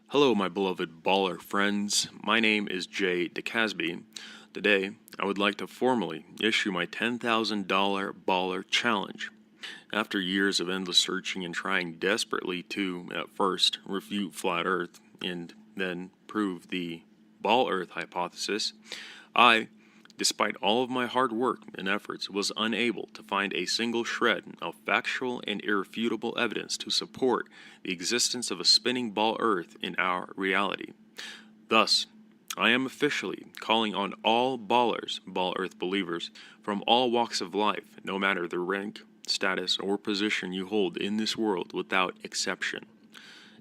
Hello, my beloved baller friends. My name is Jay DeCasby. Today, I would like to formally issue my $10,000 baller challenge. After years of endless searching and trying desperately to, at first, refute flat Earth and then prove the ball Earth hypothesis, I, despite all of my hard work and efforts, was unable to find a single shred of factual and irrefutable evidence to support the existence of a spinning ball Earth in our reality. Thus, I am officially calling on all ballers, ball Earth believers, from all walks of life, no matter the rank, status, or position you hold in this world without exception.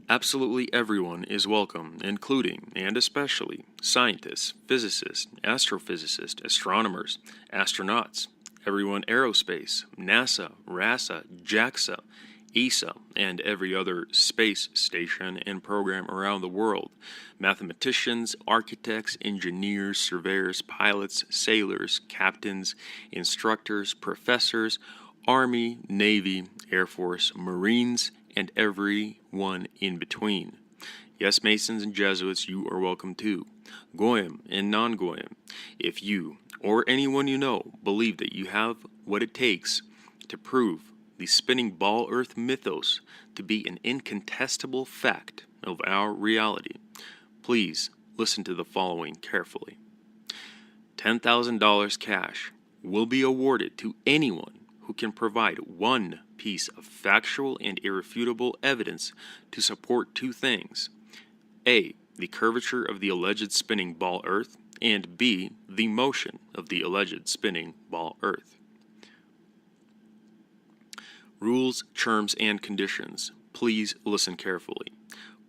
Absolutely everyone is welcome, including, and especially, scientists, physicists, astrophysicists, astronomers, astronauts, everyone aerospace, NASA, RASA, JAXA, ESA, and every other space station and program around the world, mathematicians, architects, engineers, surveyors, pilots, sailors, captains, instructors, professors, Army, Navy, Air Force, Marines, and everyone in between. Yes, Masons and Jesuits, you are welcome too. Goyim and non-Goyim. If you, or anyone you know, believe that you have what it takes to prove the spinning ball Earth mythos to be an incontestable fact of our reality, please listen to the following carefully. $10,000 cash will be awarded to anyone who can provide one piece of factual and irrefutable evidence to support two things: A, the curvature of the alleged spinning ball Earth, and B, the motion of the alleged spinning ball Earth. Rules, terms, and conditions. Please listen carefully.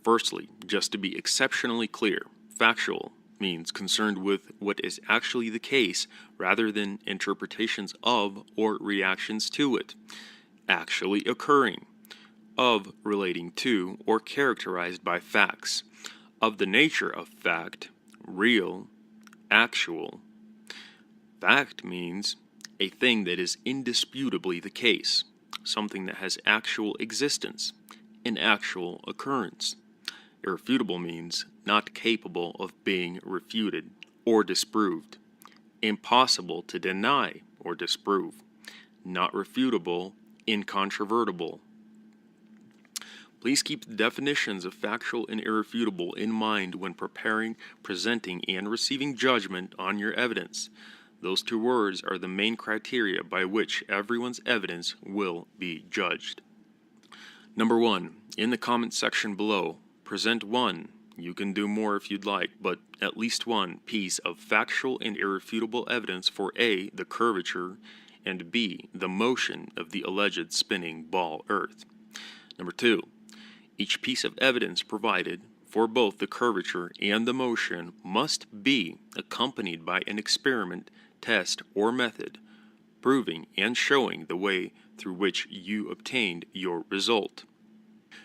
Firstly, just to be exceptionally clear, factual means concerned with what is actually the case rather than interpretations of or reactions to it. Actually occurring, of relating to or characterized by facts, of the nature of fact, real, actual. Fact means a thing that is indisputably the case, something that has actual existence, an actual occurrence. Irrefutable means not capable of being refuted or disproved, impossible to deny or disprove, not refutable, incontrovertible. Please keep the definitions of factual and irrefutable in mind when preparing, presenting, and receiving judgment on your evidence. Those two words are the main criteria by which everyone's evidence will be judged. Number 1. In the comments section below, present one. You can do more if you'd like, but at least one piece of factual and irrefutable evidence for A, the curvature, and B, the motion of the alleged spinning ball Earth. Number 2. Each piece of evidence provided for both the curvature and the motion must be accompanied by an experiment, test, or method, proving and showing the way through which you obtained your result.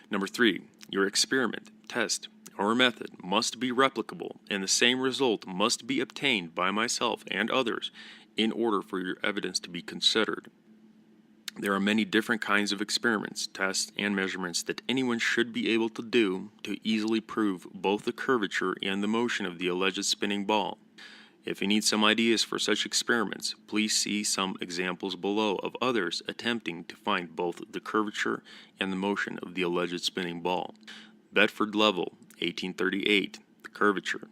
Number 3. Your experiment, test, or method must be replicable, and the same result must be obtained by myself and others in order for your evidence to be considered. There are many different kinds of experiments, tests, and measurements that anyone should be able to do to easily prove both the curvature and the motion of the alleged spinning ball. If you need some ideas for such experiments, please see some examples below of others attempting to find both the curvature and the motion of the alleged spinning ball. Bedford Level, 1838, the curvature.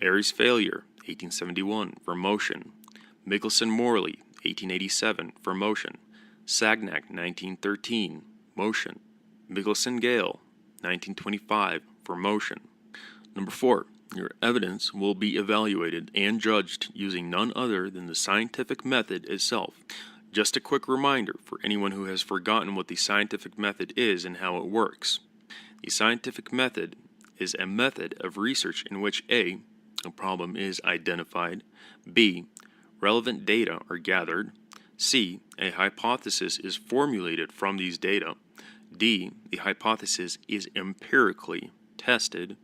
Airy's Failure, 1871, for motion. Michelson-Morley, 1887, for motion. Sagnac, 1913, motion. Michelson-Gale, 1925, for motion. Number 4. Your evidence will be evaluated and judged using none other than the scientific method itself. Just a quick reminder for anyone who has forgotten what the scientific method is and how it works. The scientific method is a method of research in which A, a problem is identified, B, relevant data are gathered, C, a hypothesis is formulated from these data, D, the hypothesis is empirically tested,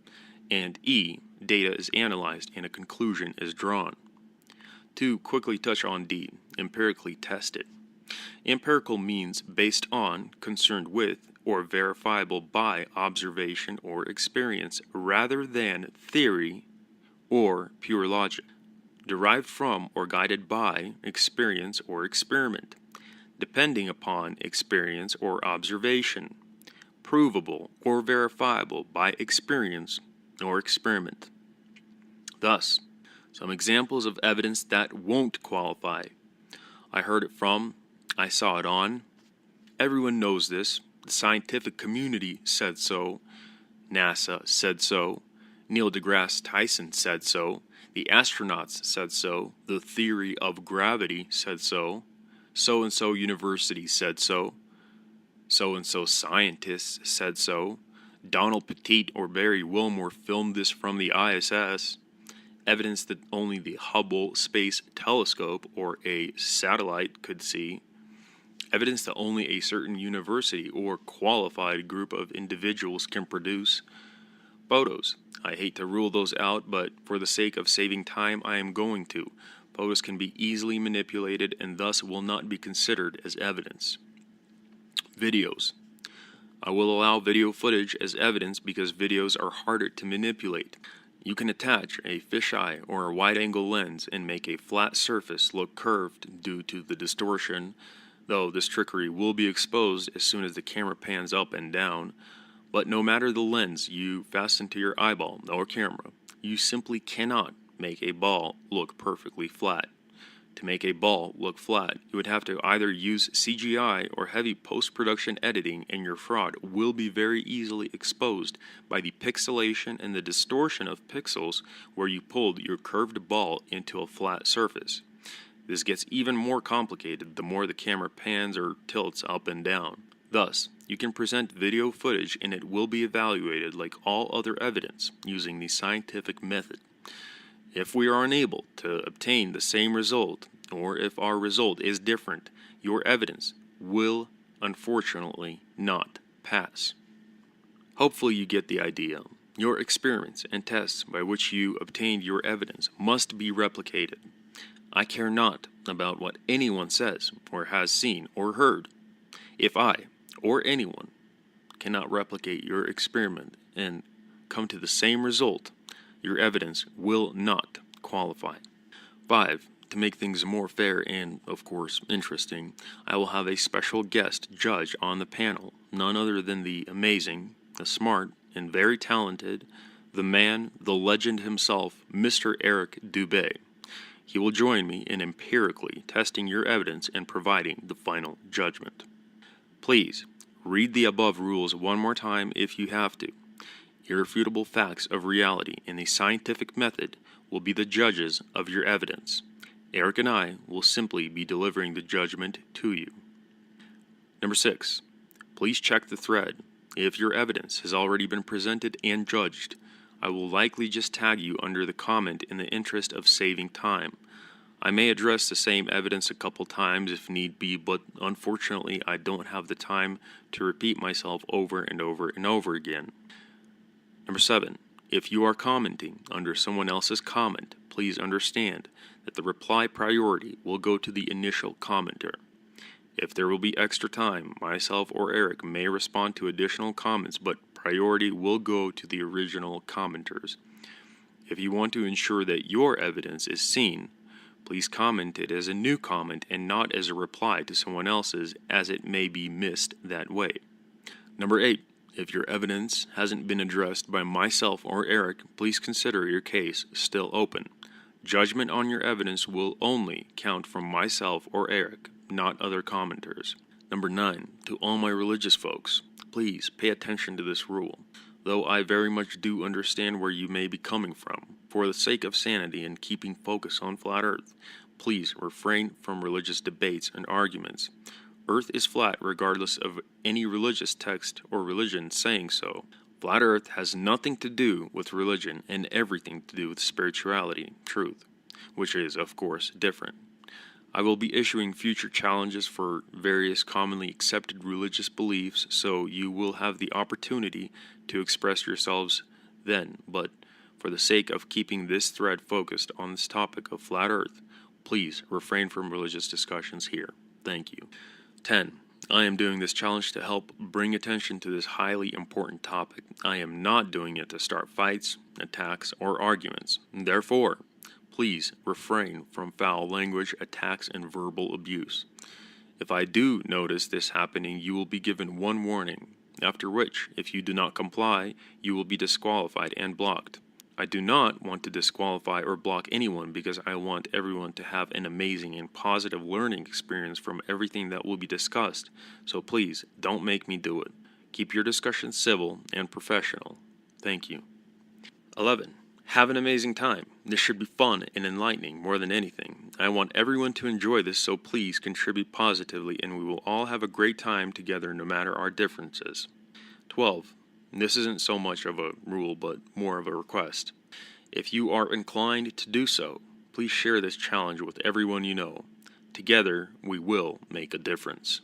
and E, data is analyzed and a conclusion is drawn. To quickly touch on D, empirically tested. Empirical means based on, concerned with, or verifiable by observation or experience rather than theory or pure logic, derived from or guided by experience or experiment, depending upon experience or observation, provable or verifiable by experience or experiment. Thus, some examples of evidence that won't qualify. I heard it from, I saw it on, everyone knows this, the scientific community said so, NASA said so, Neil deGrasse Tyson said so, the astronauts said so, the theory of gravity said so, so-and-so university said so, so-and-so scientists said so, Donald Pettit or Barry Wilmore filmed this from the ISS, evidence that only the Hubble Space Telescope or a satellite could see, evidence that only a certain university or qualified group of individuals can produce, photos. I hate to rule those out, but for the sake of saving time, I am going to. Photos can be easily manipulated and thus will not be considered as evidence. Videos. I will allow video footage as evidence because videos are harder to manipulate. You can attach a fisheye or a wide-angle lens and make a flat surface look curved due to the distortion, though this trickery will be exposed as soon as the camera pans up and down. But no matter the lens you fasten to your eyeball or camera, you simply cannot make a ball look perfectly flat. To make a ball look flat, you would have to either use CGI or heavy post-production editing, and your fraud will be very easily exposed by the pixelation and the distortion of pixels where you pulled your curved ball into a flat surface. This gets even more complicated the more the camera pans or tilts up and down. Thus, you can present video footage and it will be evaluated like all other evidence using the scientific method. If we are unable to obtain the same result, or if our result is different, your evidence will unfortunately not pass. Hopefully you get the idea. Your experiments and tests by which you obtained your evidence must be replicated. I care not about what anyone says or has seen or heard. If I or anyone cannot replicate your experiment and come to the same result, your evidence will not qualify. 5. To make things more fair and, of course, interesting, I will have a special guest judge on the panel, none other than the amazing, the smart, and very talented, the man, the legend himself, Mr. Eric Dubé. He will join me in empirically testing your evidence and providing the final judgment. Please, read the above rules one more time if you have to. Irrefutable facts of reality and the scientific method will be the judges of your evidence. Eric and I will simply be delivering the judgment to you. Number 6. Please check the thread. If your evidence has already been presented and judged, I will likely just tag you under the comment in the interest of saving time. I may address the same evidence a couple times if need be, but unfortunately I don't have the time to repeat myself over and over and over again. Number 7. If you are commenting under someone else's comment, please understand that the reply priority will go to the initial commenter. If there will be extra time, myself or Eric may respond to additional comments, but priority will go to the original commenters. If you want to ensure that your evidence is seen, please comment it as a new comment and not as a reply to someone else's, as it may be missed that way. Number 8. If your evidence hasn't been addressed by myself or Eric, please consider your case still open. Judgment on your evidence will only count from myself or Eric, not other commenters. Number 9. To all my religious folks, please pay attention to this rule. Though I very much do understand where you may be coming from, for the sake of sanity and keeping focus on flat Earth, please refrain from religious debates and arguments. Earth is flat regardless of any religious text or religion saying so. Flat Earth has nothing to do with religion and everything to do with spirituality, truth, which is, of course, different. I will be issuing future challenges for various commonly accepted religious beliefs, so you will have the opportunity to express yourselves then, but for the sake of keeping this thread focused on this topic of flat Earth, please refrain from religious discussions here. Thank you. 10. I am doing this challenge to help bring attention to this highly important topic. I am not doing it to start fights, attacks, or arguments. Therefore, please refrain from foul language, attacks, and verbal abuse. If I do notice this happening, you will be given one warning, after which, if you do not comply, you will be disqualified and blocked. I do not want to disqualify or block anyone because I want everyone to have an amazing and positive learning experience from everything that will be discussed, so please don't make me do it. Keep your discussion civil and professional. Thank you. 11. Have an amazing time. This should be fun and enlightening more than anything. I want everyone to enjoy this, so please contribute positively and we will all have a great time together no matter our differences. 12. This isn't so much of a rule but more of a request. If you are inclined to do so, please share this challenge with everyone you know. Together, we will make a difference.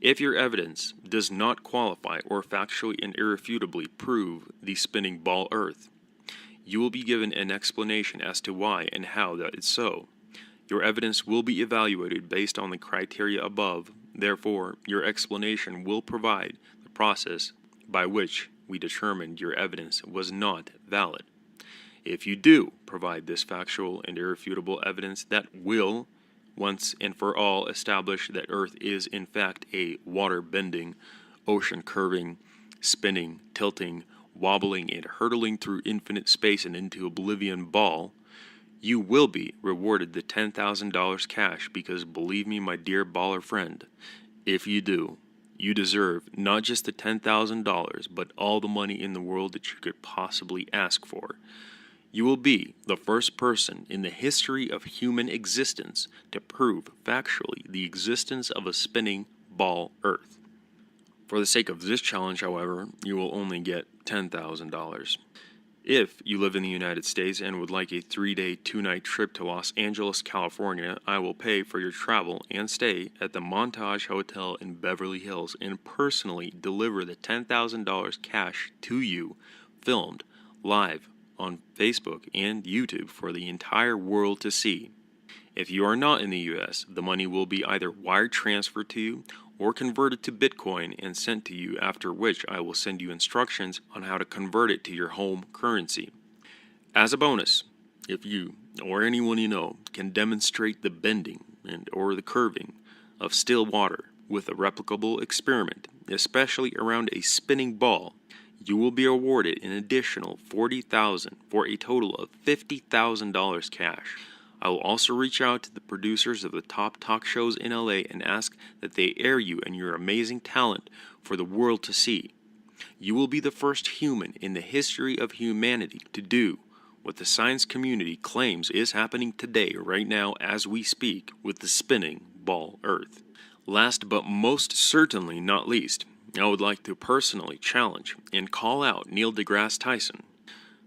If your evidence does not qualify or factually and irrefutably prove the spinning ball Earth, you will be given an explanation as to why and how that is so. Your evidence will be evaluated based on the criteria above. Therefore, your explanation will provide the process by which we determined your evidence was not valid. If you do provide this factual and irrefutable evidence that will, once and for all, establish that Earth is in fact a water-bending, ocean-curving, spinning, tilting, wobbling, and hurtling through infinite space and into oblivion ball, you will be rewarded the $10,000 cash because, believe me, my dear baller friend, if you do, you deserve not just the $10,000, but all the money in the world that you could possibly ask for. You will be the first person in the history of human existence to prove factually the existence of a spinning ball Earth. For the sake of this challenge, however, you will only get $10,000. If you live in the United States and would like a 3-day, 2-night trip to Los Angeles, California, I will pay for your travel and stay at the Montage Hotel in Beverly Hills and personally deliver the $10,000 cash to you, filmed live on Facebook and YouTube for the entire world to see. If you are not in the U.S., the money will be either wire transferred to you or converted to Bitcoin and sent to you, after which I will send you instructions on how to convert it to your home currency. As a bonus, if you or anyone you know can demonstrate the bending and or the curving of still water with a replicable experiment, especially around a spinning ball, you will be awarded an additional $40,000 for a total of $50,000 cash. I will also reach out to the producers of the top talk shows in LA and ask that they air you and your amazing talent for the world to see. You will be the first human in the history of humanity to do what the science community claims is happening today, right now as we speak, with the spinning ball Earth. Last but most certainly not least, I would like to personally challenge and call out Neil deGrasse Tyson.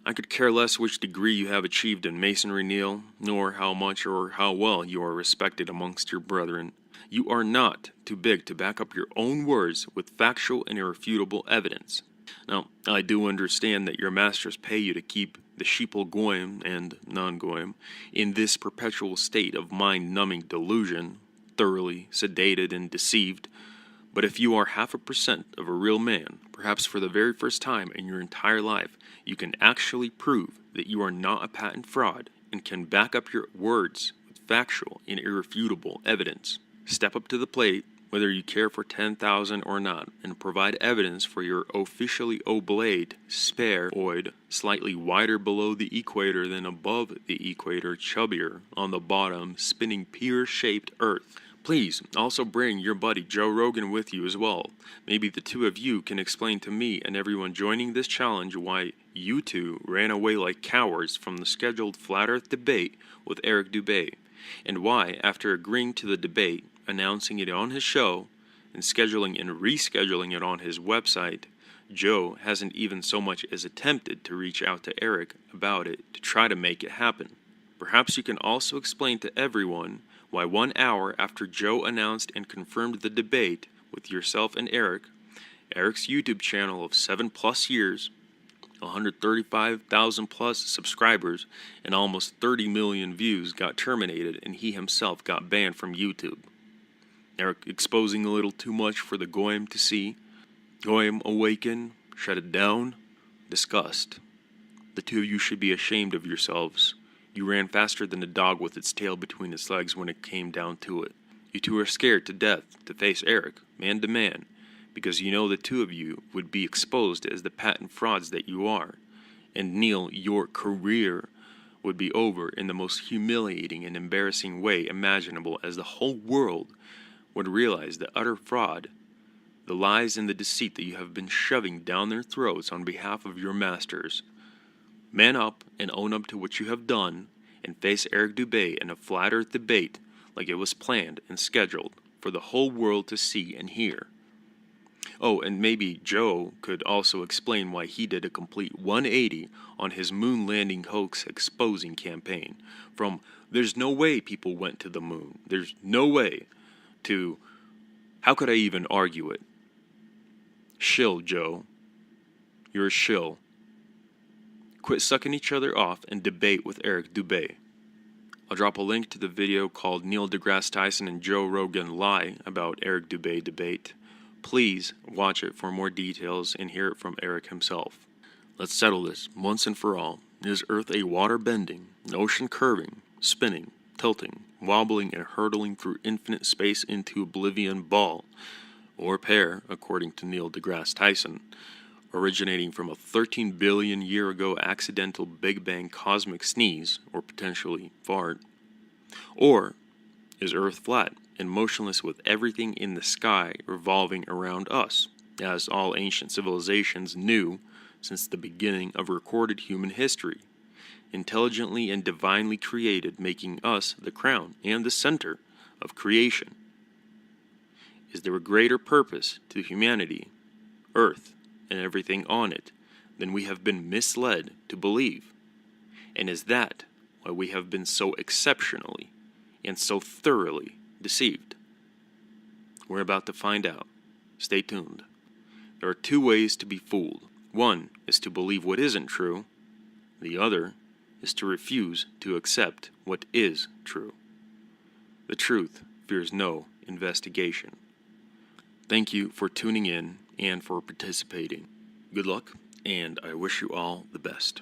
I could care less which degree you have achieved in masonry, Neil, nor how much or how well you are respected amongst your brethren. You are not too big to back up your own words with factual and irrefutable evidence. Now, I do understand that your masters pay you to keep the sheeple goyim and non-goyim in this perpetual state of mind-numbing delusion, thoroughly sedated and deceived. But if you are 0.5% of a real man, perhaps for the very first time in your entire life, you can actually prove that you are not a patent fraud and can back up your words with factual and irrefutable evidence. Step up to the plate, whether you care for $10,000 or not, and provide evidence for your officially oblate, spheroid, slightly wider below the equator than above the equator, chubbier on the bottom, spinning pear-shaped Earth. Please also bring your buddy Joe Rogan with you as well. Maybe the two of you can explain to me and everyone joining this challenge why you two ran away like cowards from the scheduled Flat Earth debate with Eric Dubay, and why, after agreeing to the debate, announcing it on his show, and scheduling and rescheduling it on his website, Joe hasn't even so much as attempted to reach out to Eric about it to try to make it happen. Perhaps you can also explain to everyone why 1 hour after Joe announced and confirmed the debate with yourself and Eric's YouTube channel of 7+ years, 135,000 plus subscribers, and almost 30 million views got terminated and he himself got banned from YouTube. Eric exposing a little too much for the Goyim to see. Goyim awaken, shut it down. Disgust. The two of you should be ashamed of yourselves. You ran faster than a dog with its tail between its legs when it came down to it. You two are scared to death to face Eric, man to man, because you know the two of you would be exposed as the patent frauds that you are. And Neil, your career would be over in the most humiliating and embarrassing way imaginable, as the whole world would realize the utter fraud, the lies and the deceit that you have been shoving down their throats on behalf of your masters. Man up and own up to what you have done, and face Eric Dubé in a flat earth debate like it was planned and scheduled for the whole world to see and hear. Oh, and maybe Joe could also explain why he did a complete 180 on his moon landing hoax exposing campaign. From "there's no way people went to the moon, there's no way," to "how could I even argue it?" Shill, Joe. You're a shill. Quit sucking each other off and debate with Eric Dubé. I'll drop a link to the video called Neil deGrasse Tyson and Joe Rogan Lie about Eric Dubé debate. Please watch it for more details and hear it from Eric himself. Let's settle this once and for all. Is Earth a water bending, an ocean curving, spinning, tilting, wobbling, and hurtling through infinite space into oblivion ball, or pair, according to Neil deGrasse Tyson, originating from a 13 billion year ago accidental Big Bang cosmic sneeze, or potentially fart? Or is Earth flat and motionless with everything in the sky revolving around us, as all ancient civilizations knew since the beginning of recorded human history, intelligently and divinely created, making us the crown and the center of creation? Is there a greater purpose to humanity, Earth, and everything on it than we have been misled to believe? And is that why we have been so exceptionally and so thoroughly deceived? We're about to find out. Stay tuned. There are two ways to be fooled. One is to believe what isn't true. The other is to refuse to accept what is true. The truth fears no investigation. Thank you for tuning in and for participating. Good luck, and I wish you all the best.